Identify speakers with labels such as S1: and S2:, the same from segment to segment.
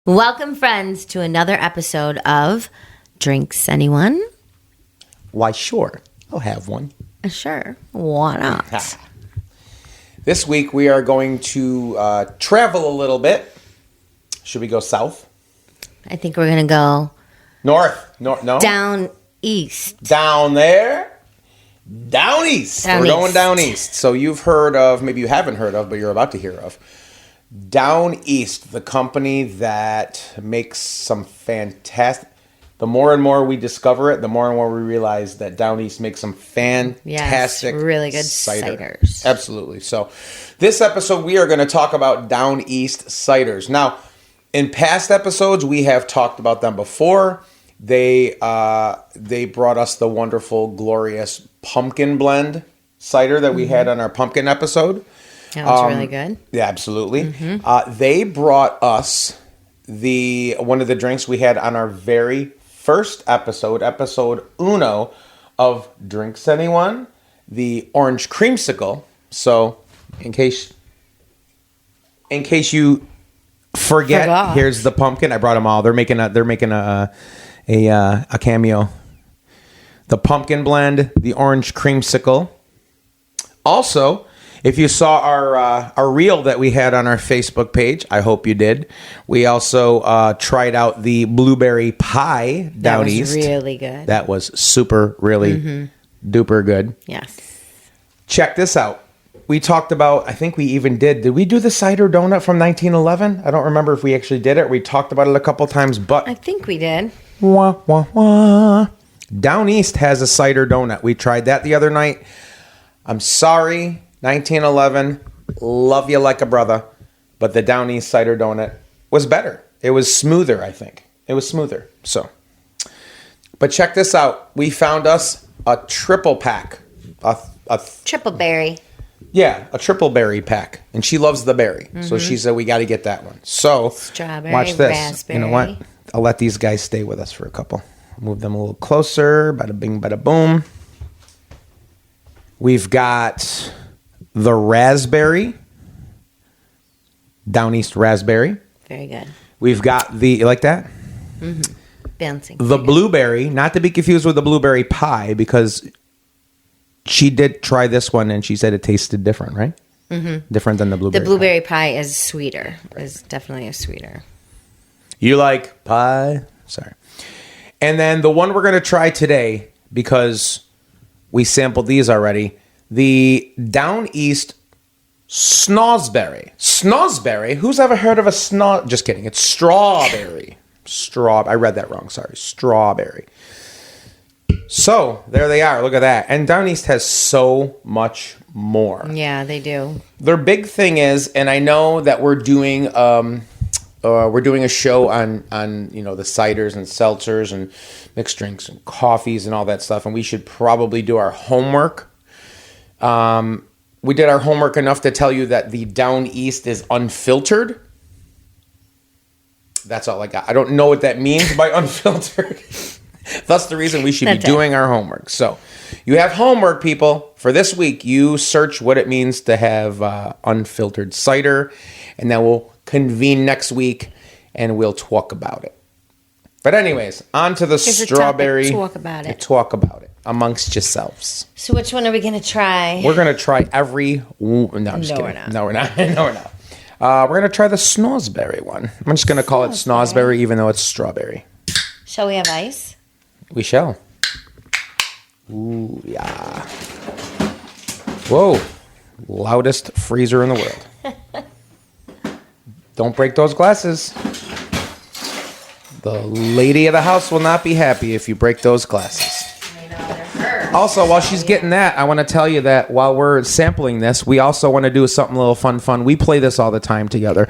S1: Welcome, friends, to another episode of Drinks Anyone?
S2: Why, sure. I'll have one.
S1: Sure. Why not?
S2: This week we are going to travel a little bit. Should we go south?
S1: I think we're going to go
S2: North. No?
S1: down east.
S2: Down there? Down east.
S1: Down
S2: We're going
S1: east.
S2: down east. So you've heard of, maybe you haven't heard of, but you're about to hear of. Downeast, the company that makes some fantastic... The more and more we discover it, the more and more we realize that Downeast makes some fantastic,
S1: really good ciders.
S2: Absolutely. So this episode, we are going to talk about Downeast ciders. Now, in past episodes, we have talked about them before. They brought us the wonderful, glorious pumpkin blend cider that we had on our pumpkin episode.
S1: That was really good.
S2: Yeah, absolutely. They brought us one of the drinks we had on our very first episode uno of Drinks Anyone, the orange creamsicle. So, in case you forget, here's the pumpkin. I brought them all. They're making a cameo. The pumpkin blend, the orange creamsicle. Also, if you saw our reel that we had on our Facebook page, I hope you did. We also tried out the blueberry pie down east.
S1: That was really good.
S2: That was super, really duper good.
S1: Yes.
S2: Check this out. We talked about, I think we even did we do the cider donut from 1911? I don't remember if we actually did it. We talked about it a couple times, but...
S1: I think we did.
S2: Wah, wah, wah. Down east has a cider donut. We tried that the other night. I'm sorry... 1911, love you like a brother, but the Downeast cider donut was better. It was smoother, I think. It was smoother. So, but check this out. We found us a triple pack.
S1: Triple berry.
S2: Yeah, a triple berry pack. And she loves the berry. So she said, we got to get that one. So,
S1: Strawberry,
S2: watch this.
S1: raspberry.
S2: You know what? I'll let these guys stay with us for a couple. Move them a little closer. Bada bing, bada boom. We've got... the raspberry, Downeast raspberry.
S1: Very good.
S2: We've got you like that?
S1: Bouncing.
S2: The blueberry, not to be confused with the blueberry pie, because she did try this one and she said it tasted different, right? Different than the blueberry.
S1: The blueberry pie is sweeter. Is definitely a sweeter.
S2: You like pie? Sorry. And then the one we're going to try today, because we sampled these already, the Downeast Snosberry. Snosberry? Who's ever heard of a snos? Just kidding. It's strawberry. I read that wrong. Sorry. Strawberry. So, there they are. Look at that. And Downeast has so much more.
S1: Yeah, they do.
S2: Their big thing is, and I know that we're doing a show on the ciders and seltzers and mixed drinks and coffees and all that stuff, and we should probably do our homework. We did our homework enough to tell you that the Downeast is unfiltered. That's all I got. I don't know what that means by unfiltered. That's the reason we should be doing our homework. So you have homework, people. For this week, you search what it means to have unfiltered cider, and then we'll convene next week and we'll talk about it. But anyways, on to the strawberry.
S1: Talk about it.
S2: Talk about it amongst yourselves.
S1: So which one are we going to try?
S2: We're going to try every... No, I'm just kidding.
S1: We're not.
S2: No, we're not. No, we're not. We're going to try the Snosberry one. I'm just going to call it Snosberry, even though it's strawberry.
S1: Shall we have ice?
S2: We shall. Ooh, yeah. Whoa. Loudest freezer in the world. Don't break those glasses. The lady of the house will not be happy if you break those glasses. Also, while she's getting that, I want to tell you that while we're sampling this, we also want to do something a little fun. We play this all the time together.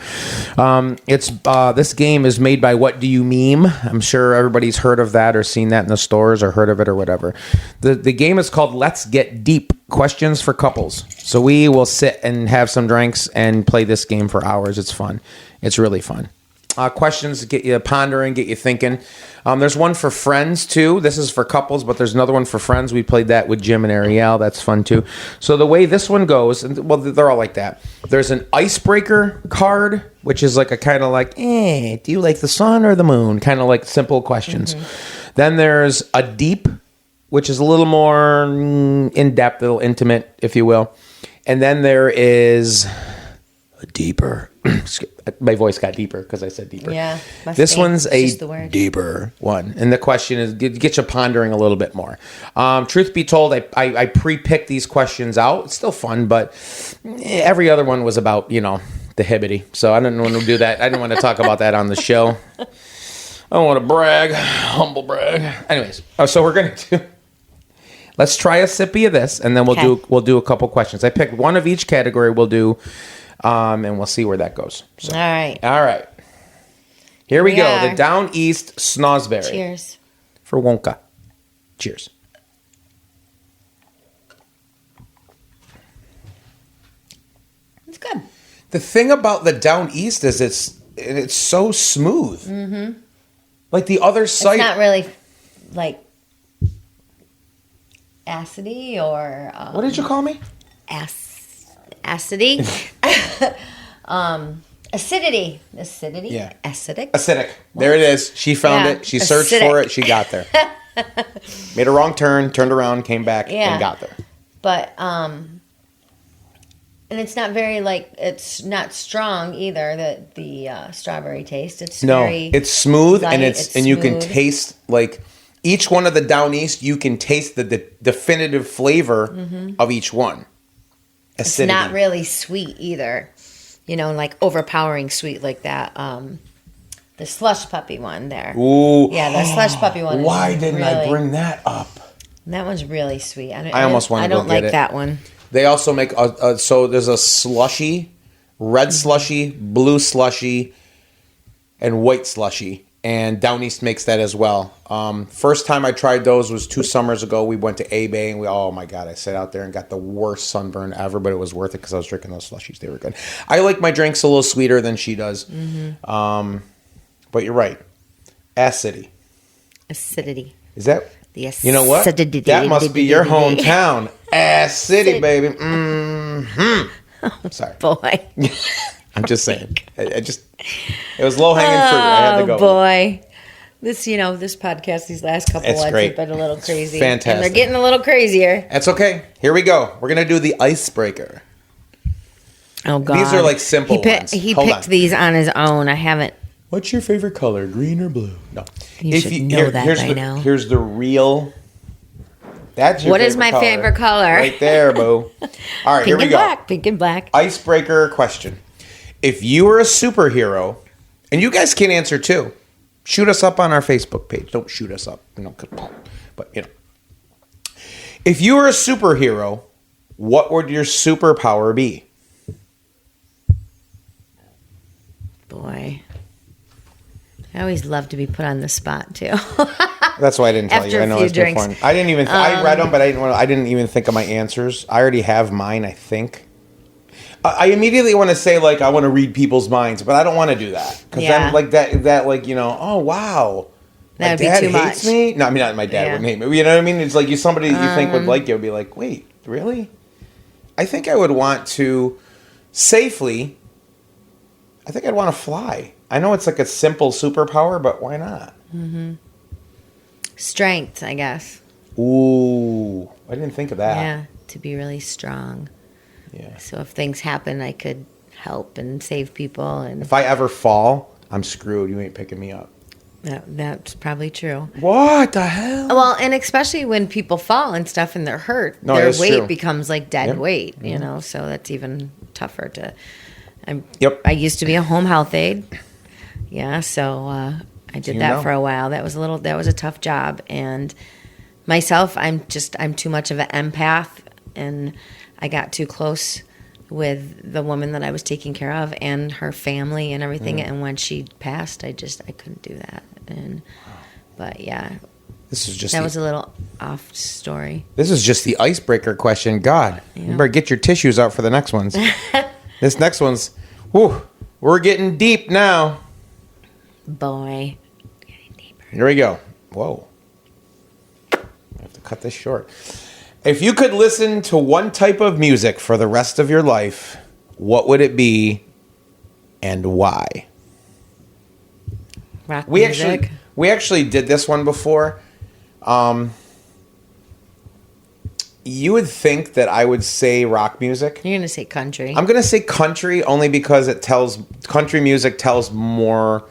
S2: This game is made by What Do You Meme? I'm sure everybody's heard of that or seen that in the stores or heard of it or whatever. The game is called Let's Get Deep, Questions for Couples. So we will sit and have some drinks and play this game for hours. It's fun. It's really fun. questions to get you pondering, get you thinking. There's one for friends, too. This is for couples, but there's another one for friends. We played that with Jim and Ariel. That's fun, too. So the way this one goes, well, they're all like that. There's an icebreaker card, which is like a kind of like, do you like the sun or the moon? Kind of like simple questions. Mm-hmm. Then there's a deep, which is a little more in-depth, a little intimate, if you will. And then there is a deeper. My voice got deeper because I said deeper.
S1: Yeah.
S2: This one's a deeper one. And the question is, get you pondering a little bit more. Truth be told, I pre-picked these questions out. It's still fun, but every other one was about, the hibbity. So I didn't want to do that. I didn't want to talk about that on the show. I don't want to brag. Humble brag. Anyways, so we're going to do... Let's try a sippy of this, and then we'll do a couple questions. I picked one of each category. We'll do... and we'll see where that goes. So,
S1: all right.
S2: Here we go. The Downeast Snosberry.
S1: Cheers.
S2: For Wonka. Cheers.
S1: It's good.
S2: The thing about the Downeast is it's so smooth. Mm-hmm. Like the other site.
S1: It's not really like acidy or...
S2: what did you call me?
S1: Acidity. Acidity. Yeah. Acidic.
S2: There it is. She found it. She searched for it. She got there. Made a wrong turn, turned around, came back, and got there.
S1: But, and it's not very, it's not strong either, the strawberry taste. It's
S2: it's smooth,
S1: light,
S2: and you can taste, each one of the Downeast, you can taste the definitive flavor of each one. Acidity.
S1: It's not really sweet either, overpowering sweet like that. The slush puppy one there.
S2: Ooh,
S1: yeah, the slush puppy one.
S2: Why didn't I bring that up?
S1: That one's really sweet.
S2: I almost want to go get it.
S1: I don't like that one.
S2: They also make so there's a slushy, red slushy, blue slushy, and white slushy. And Downeast makes that as well. First time I tried those was 2 summers ago. We went to A-Bay and oh my God, I sat out there and got the worst sunburn ever, but it was worth it because I was drinking those slushies. They were good. I like my drinks a little sweeter than she does. Mm-hmm. But you're right. Acidity. Is that?
S1: Yes.
S2: You know what? That must be your hometown. City, baby. Mm-hmm. Sorry.
S1: Boy.
S2: I'm just saying. It was low hanging fruit. I had to go.
S1: Oh boy, this podcast these last couple ones have been a little crazy.
S2: Fantastic.
S1: And they're getting a little crazier.
S2: That's okay. Here we go. We're gonna do the icebreaker.
S1: Oh God,
S2: these are simple ones.
S1: He picked these on his own. I haven't.
S2: What's your favorite color? Green or blue? No.
S1: You should know that by now.
S2: Here's the real. That's your
S1: What is my favorite color?
S2: Right there, boo. All right, here we go.
S1: Pink and black.
S2: Icebreaker question. If you were a superhero, and you guys can answer too, shoot us up on our Facebook page. Don't shoot us up, but if you were a superhero, what would your superpower be?
S1: Boy, I always love to be put on the spot too.
S2: That's why I didn't tell you. I know it's fun. I didn't even. I read them, but I didn't even think of my answers. I already have mine, I think. I immediately want to say I want to read people's minds, but I don't want to do that because then oh wow,
S1: that would
S2: be
S1: too much.
S2: Hates me. No, I mean not my dad wouldn't hate me. You know what I mean? It's like somebody you think would like you would be like, wait, really? I think I would want to safely. I think I'd want to fly. I know it's a simple superpower, but why not?
S1: Mm-hmm. Strength, I guess.
S2: Ooh, I didn't think of that.
S1: Yeah, to be really strong.
S2: Yeah.
S1: So if things happen, I could help and save people. And
S2: if I ever fall, I'm screwed. You ain't picking me up.
S1: That's probably true.
S2: What the hell?
S1: Well, and especially when people fall and stuff and they're hurt, their weight becomes dead weight, so that's even tougher to... I used to be a home health aide. Yeah, so I did that for a while. That was a tough job. And myself, I'm too much of an empath, and I got too close with the woman that I was taking care of and her family and everything. And when she passed, I couldn't do that. But yeah, that was a little off story.
S2: This is just the icebreaker question. God, you better get your tissues out for the next ones. This next one's, we're getting deep now.
S1: Boy.
S2: Here we go. Whoa. I have to cut this short. If you could listen to one type of music for the rest of your life, what would it be and why?
S1: Rock music.
S2: We actually did this one before. You would think that I would say rock music.
S1: You're going to say country.
S2: I'm going to say country only because country music tells more.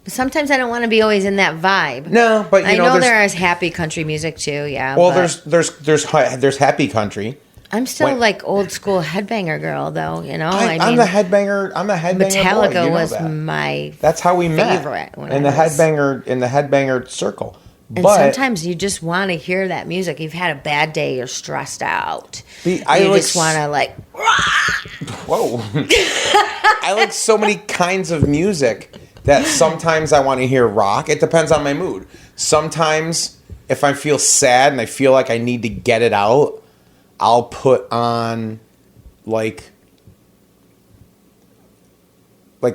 S1: Sometimes I don't want to be always in that vibe.
S2: No, but
S1: I know there is happy country music too. Yeah.
S2: Well, there's happy country.
S1: I'm still like old school headbanger girl, though. You know,
S2: I'm the headbanger.
S1: Metallica
S2: boy,
S1: was my.
S2: That's how we met.
S1: Favorite
S2: in the headbanger circle.
S1: And sometimes you just want to hear that music. You've had a bad day. You're stressed out. Just want to like.
S2: Whoa! I like so many kinds of music that sometimes I want to hear rock. It depends on my mood. Sometimes if I feel sad and I feel like I need to get it out, I'll put on like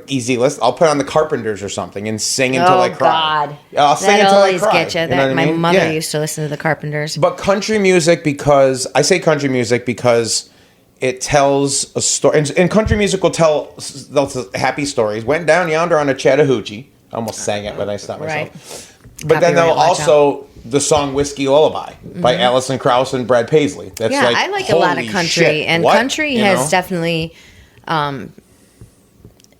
S2: easy list. I'll put on the Carpenters or something and sing until I cry.
S1: God.
S2: I'll sing until I cry.
S1: Get you. That my mother used to listen to the Carpenters.
S2: But country music, because I say country music because it tells a story, and country music will tell happy stories. Went down yonder on a Chattahoochee. I almost sang it, but I stopped myself. Right. But then they'll also the song "Whiskey Lullaby" by Alison Krauss and Brad Paisley. That's
S1: I like a lot of country, and country has definitely.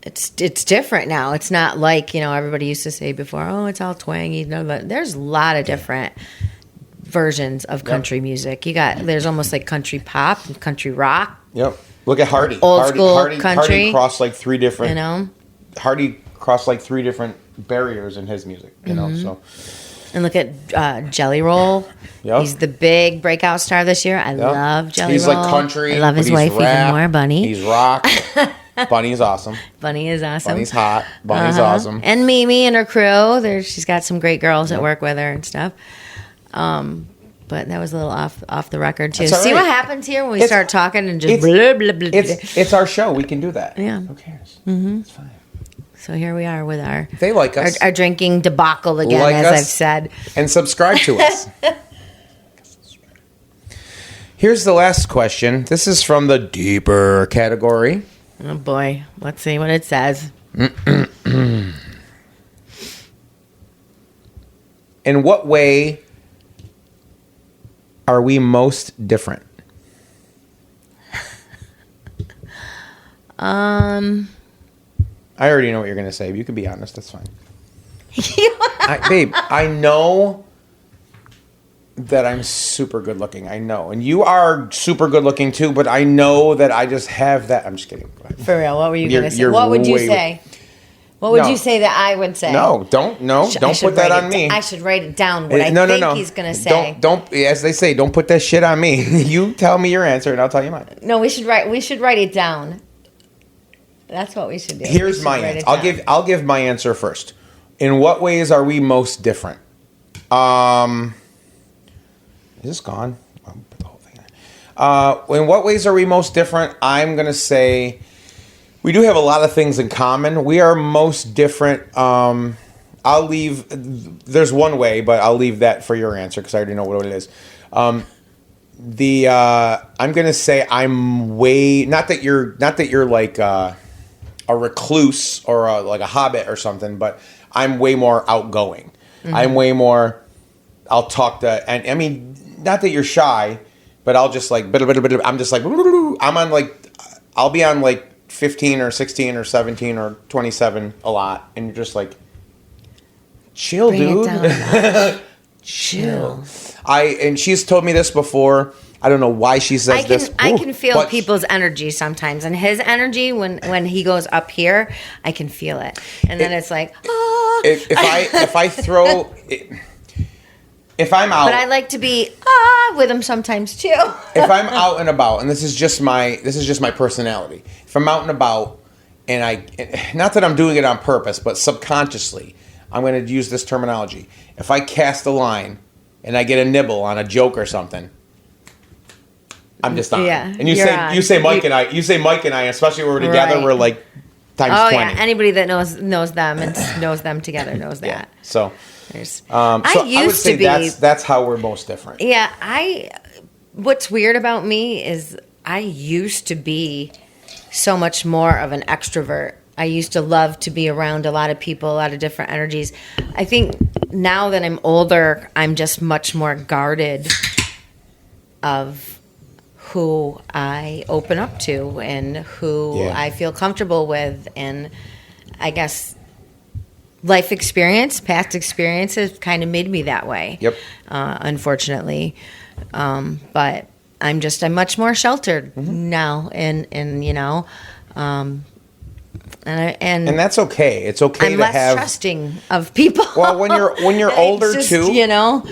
S1: It's different now. It's not like, everybody used to say before, oh, it's all twangy. No, but there's a lot of different versions of country music. There's almost like country pop and country rock.
S2: Yep. Look at Hardy.
S1: School country.
S2: Hardy crossed like three different. Hardy crossed like three different barriers in his music. So.
S1: And look at Jelly Roll. Yep. He's the big breakout star this year. I love Jelly Roll.
S2: He's like country.
S1: I love his wife even more, Bunny.
S2: He's rock. Bunny is awesome.
S1: Bunny is awesome.
S2: Bunny's hot. Bunny's awesome.
S1: And Mimi and her crew. She's got some great girls that work with her and stuff. But that was a little off the record too. See what happens here when we start talking and just blah, blah, blah.
S2: It's our show. We can do that.
S1: Yeah.
S2: Who cares? Mm-hmm. It's fine.
S1: So here we are with our
S2: they like us.
S1: Our drinking debacle again, as I've said.
S2: And subscribe to us. Here's the last question. This is from the deeper category.
S1: Oh boy, let's see what it says.
S2: In what way are we most different? I already know what you're going to say. But you can be honest. That's fine. Babe, I know that I'm super good looking. I know. And you are super good looking too, but I know that I just have that. I'm just kidding.
S1: For real, what were you going to say? What would you say? What would you say that I would say?
S2: No, don't put that on me.
S1: I should write it down what I think he's going to say.
S2: Don't, as they say, don't put that shit on me. You tell me your answer and I'll tell you mine.
S1: No, we should write it down. That's what we should do.
S2: Here's my answer. I'll give my answer first. In what ways are we most different? Is this gone? I'll put the whole thing in. In what ways are we most different? I'm going to say we do have a lot of things in common. We are most different. I'll leave. There's one way, but I'll leave that for your answer because I already know what it is. I'm going to say I'm way not that you're like a recluse or like a hobbit or something, but I'm way more outgoing. Mm-hmm. I'm way more. I'll talk to, and I mean, not that you're shy, but I'll just like, I'm just like, I'm on like, I'll be on like 15 or 16 or 17 or 27 a lot, and you're just like, chill, dude. Chill. And she's told me this before. I don't know why she says this.
S1: I can feel people's energy sometimes, and his energy when he goes up here, I can feel it, and then it's like, ah.
S2: If I throw. If I'm out,
S1: but I like to be with him sometimes too.
S2: If I'm out and about, and this is just my personality. If I'm out and about, and not that I'm doing it on purpose, but subconsciously, I'm going to use this terminology. If I cast a line and I get a nibble on a joke or something, I'm just on.
S1: Yeah,
S2: and you say Mike and I, especially when we're together, we're like, times 20.
S1: Yeah, anybody that knows them and knows them together knows that.
S2: Yeah. So,
S1: I would say
S2: that's how we're most different.
S1: Yeah, what's weird about me is I used to be so much more of an extrovert. I used to love to be around a lot of people, a lot of different energies. I think now that I'm older, I'm just much more guarded of who I open up to and who I feel comfortable with. And I guess life experience, past experiences kind of made me that way.
S2: Yep.
S1: Unfortunately. But I'm much more sheltered now. And
S2: that's okay. It's okay
S1: I'm
S2: to
S1: less
S2: have
S1: trusting of people.
S2: Well, when you're older
S1: just,
S2: too,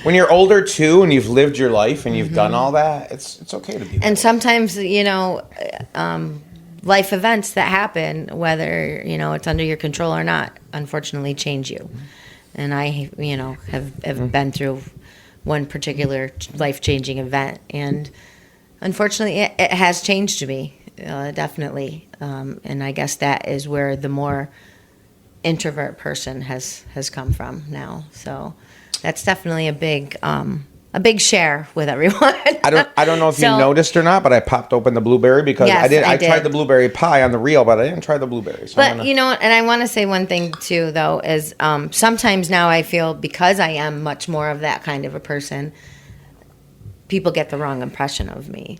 S2: when you're older too, and you've lived your life and you've done all that, it's okay to be.
S1: And sometimes life events that happen, whether it's under your control or not, unfortunately change you. And I have been through one particular life-changing event, and unfortunately, it has changed me. Definitely, and I guess that is where the more introvert person has come from now. So that's definitely a big share with everyone.
S2: I don't know if you noticed or not, but I popped open the blueberry because I did. I tried the blueberry pie on the reel, but I didn't try the blueberry. So
S1: and I want to say one thing too, though, is sometimes now I feel because I am much more of that kind of a person, people get the wrong impression of me.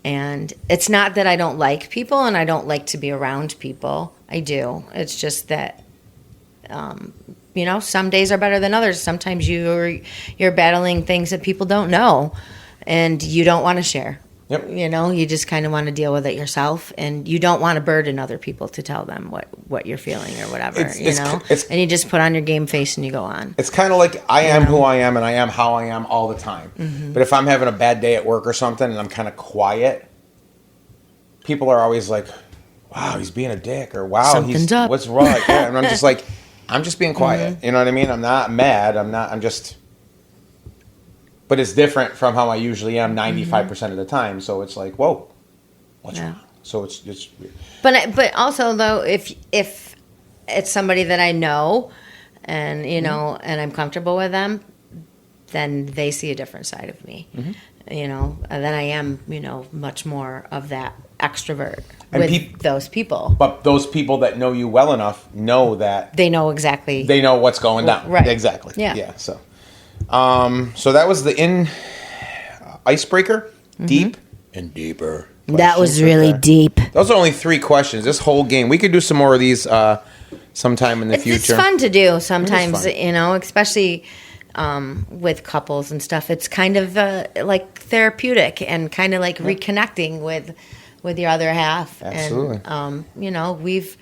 S1: And it's not that I don't like people and I don't like to be around people. I do. It's just that, some days are better than others. Sometimes you're battling things that people don't know and you don't want to share.
S2: Yep.
S1: You just kind of want to deal with it yourself, and you don't want to burden other people to tell them what you're feeling or whatever, and you just put on your game face and you go on.
S2: It's kind of like I am who I am and I am how I am all the time. Mm-hmm. But if I'm having a bad day at work or something and I'm kind of quiet, people are always like, wow, he's being a dick, or wow,
S1: something's up.
S2: What's wrong? Yeah, and I'm just like, I'm just being quiet. Mm-hmm. You know what I mean? I'm not mad. I'm just... But it's different from how I usually am 95% of the time. So it's like, whoa, what's wrong? So it's weird.
S1: But also though, if it's somebody that I know, and and I'm comfortable with them, then they see a different side of me. Mm-hmm. And then I am much more of that extrovert with those people.
S2: But those people that know you well enough know that
S1: they know exactly.
S2: They know what's going down.
S1: Right.
S2: Exactly.
S1: Yeah.
S2: So. So that was the icebreaker, deep and deeper.
S1: That was really deep.
S2: Those are only 3 questions. This whole game, we could do some more of these sometime in the future.
S1: It's fun to do sometimes, especially with couples and stuff. It's kind of like therapeutic and kind of like reconnecting with your other half.
S2: Absolutely.
S1: And we've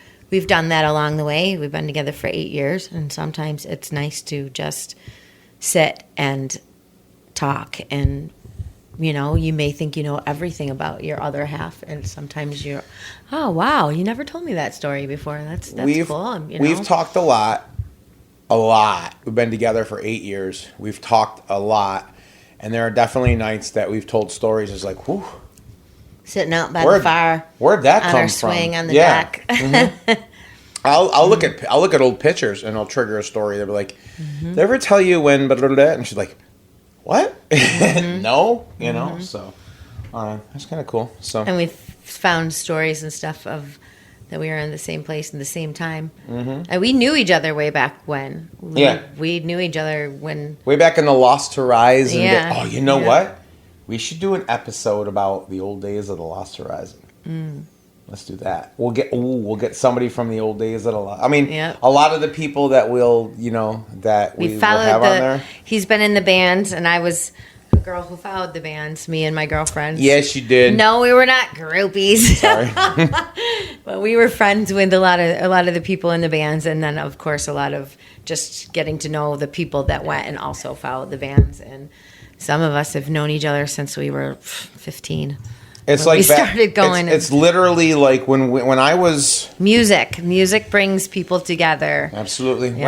S1: done that along the way. We've been together for 8 years, and sometimes it's nice to just sit and talk, and you may think you know everything about your other half, and sometimes you're, oh wow, you never told me that story before. That's cool.
S2: We've talked a lot. We've been together for 8 years. We've talked a lot, and there are definitely nights that we've told stories. It's like, whew,
S1: sitting out by the fire.
S2: Where'd that come from?
S1: On our swing on the deck.
S2: Mm-hmm. I'll look at old pictures and I'll trigger a story. They'll be like, "Did I ever tell you when?" Blah, blah, blah? And she's like, "What?" No, So that's kind of cool. So,
S1: and we've found stories and stuff of that we were in the same place in the same time, and we knew each other way back when. We knew each other when
S2: way back in the Lost Horizon.
S1: Yeah.
S2: You know what? We should do an episode about the old days of the Lost Horizon. Let's do that. We'll get somebody from the old days of the Lost. I mean, a lot of the people that we'll that we will have on there.
S1: He's been in the bands, and I was a girl who followed the bands. Me and my girlfriend.
S2: Yes, you did.
S1: No, we were not groupies.
S2: Sorry,
S1: but we were friends with a lot of the people in the bands, and then of course a lot of just getting to know the people that went and also followed the bands. And some of us have known each other since we were 15.
S2: It's
S1: like we started going.
S2: It's literally like when I was
S1: music brings people together.
S2: Absolutely.
S1: Yeah,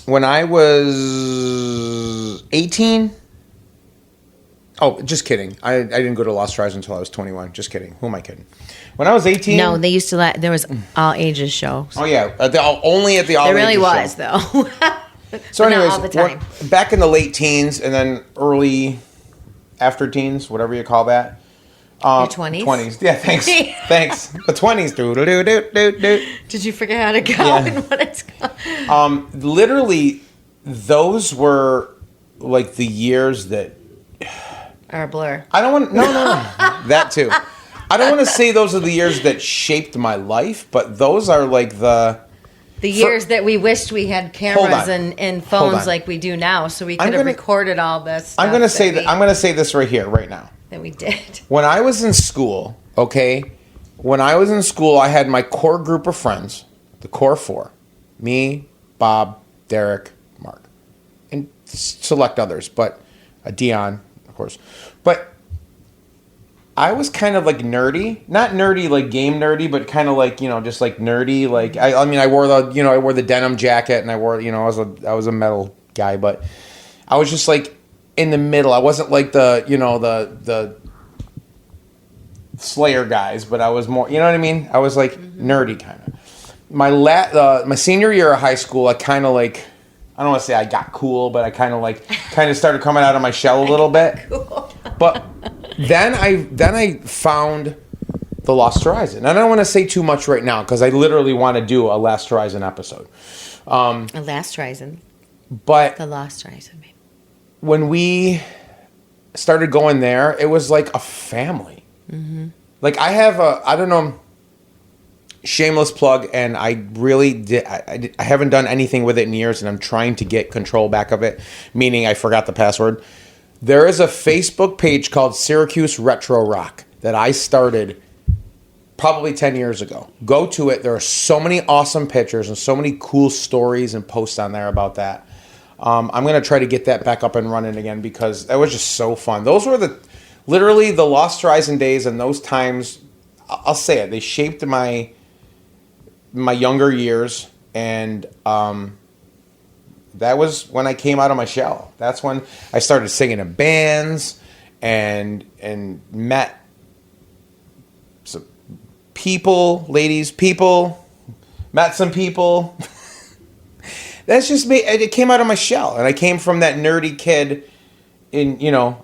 S2: when I was 18, Oh, just kidding. I didn't go to Lost Horizon until I was 21. Just kidding. Who am I kidding? When I was 18...
S1: No, they used to there was all ages shows.
S2: Oh, yeah. Only at the all ages show.
S1: There really was, though.
S2: So anyways,
S1: all the time.
S2: Back in the late teens and then early after teens, whatever you call that.
S1: Your 20s?
S2: 20s. Yeah, thanks. Thanks. The 20s. Do.
S1: Did you forget how to count and what it's called?
S2: Literally, those were like the years that...
S1: Are a blur.
S2: I don't want... No. That too. I don't want to say those are the years that shaped my life, but those are like the
S1: years that we wished we had cameras and phones like we do now, so we could have recorded all this stuff.
S2: I'm going to say this right here, right now.
S1: That we did.
S2: When I was in school, okay? When I was in school, I had my core group of friends, the core four. Me, Bob, Derek, Mark. And select others, but Dion, of course. But I was kind of like nerdy, not nerdy like game nerdy, but kind of like, just like nerdy. Like I wore the denim jacket and I wore, I was a metal guy, but I was just like in the middle. I wasn't like the Slayer guys, but I was more, you know what I mean? I was like nerdy kind of. My senior year of high school, I kind of like, I don't want to say I got cool, but I kind of started coming out of my shell a little bit. Cool. But then I found the Lost Horizon. And I don't want to say too much right now because I literally want to do a Lost Horizon episode.
S1: A Lost Horizon.
S2: But
S1: the Lost Horizon. Maybe.
S2: When we started going there, it was like a family. Mm-hmm. Like I have I don't know, shameless plug, and I really did. I haven't done anything with it in years, and I'm trying to get control back of it. Meaning, I forgot the password. There is a Facebook page called Syracuse Retro Rock that I started probably 10 years ago. Go to it. There are so many awesome pictures and so many cool stories and posts on there about that. I'm going to try to get that back up and running again because that was just so fun. Those were literally the Lost Horizon days, and those times, I'll say it, they shaped my younger years, and that was when I came out of my shell. That's when I started singing in bands and met some people, met some people. That's just me. It came out of my shell, and I came from that nerdy kid in,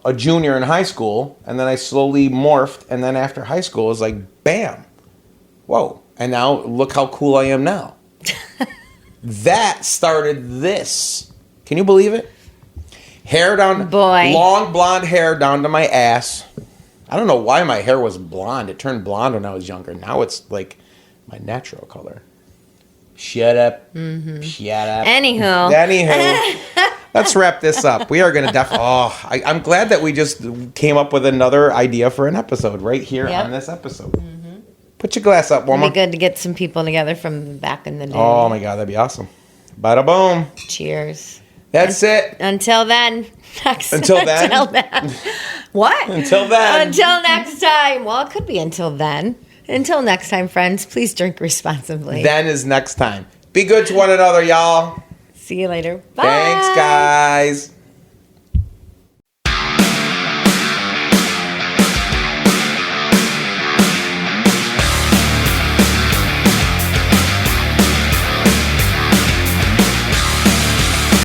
S2: a junior in high school, and then I slowly morphed, and then after high school, it was like, bam, whoa, and now look how cool I am now. That started this. Can you believe it? Hair down, long blonde hair down to my ass. I don't know why my hair was blonde. It turned blonde when I was younger. Now it's like my natural color. Shut up. Mm-hmm. Shut up. Anywho. Let's wrap this up. We are going to I'm glad that we just came up with another idea for an episode right here on this episode. Mm-hmm. Put your glass up, woman.
S1: It'd be good to get some people together from back in the day.
S2: Oh, my God. That'd be awesome. Bada boom.
S1: Cheers.
S2: That's it.
S1: Until then.
S2: Until then?
S1: What?
S2: Until then.
S1: Until next time. Well, it could be until then. Until next time, friends, please drink responsibly.
S2: Then is next time. Be good to one another, y'all.
S1: See you later. Bye.
S2: Thanks, guys.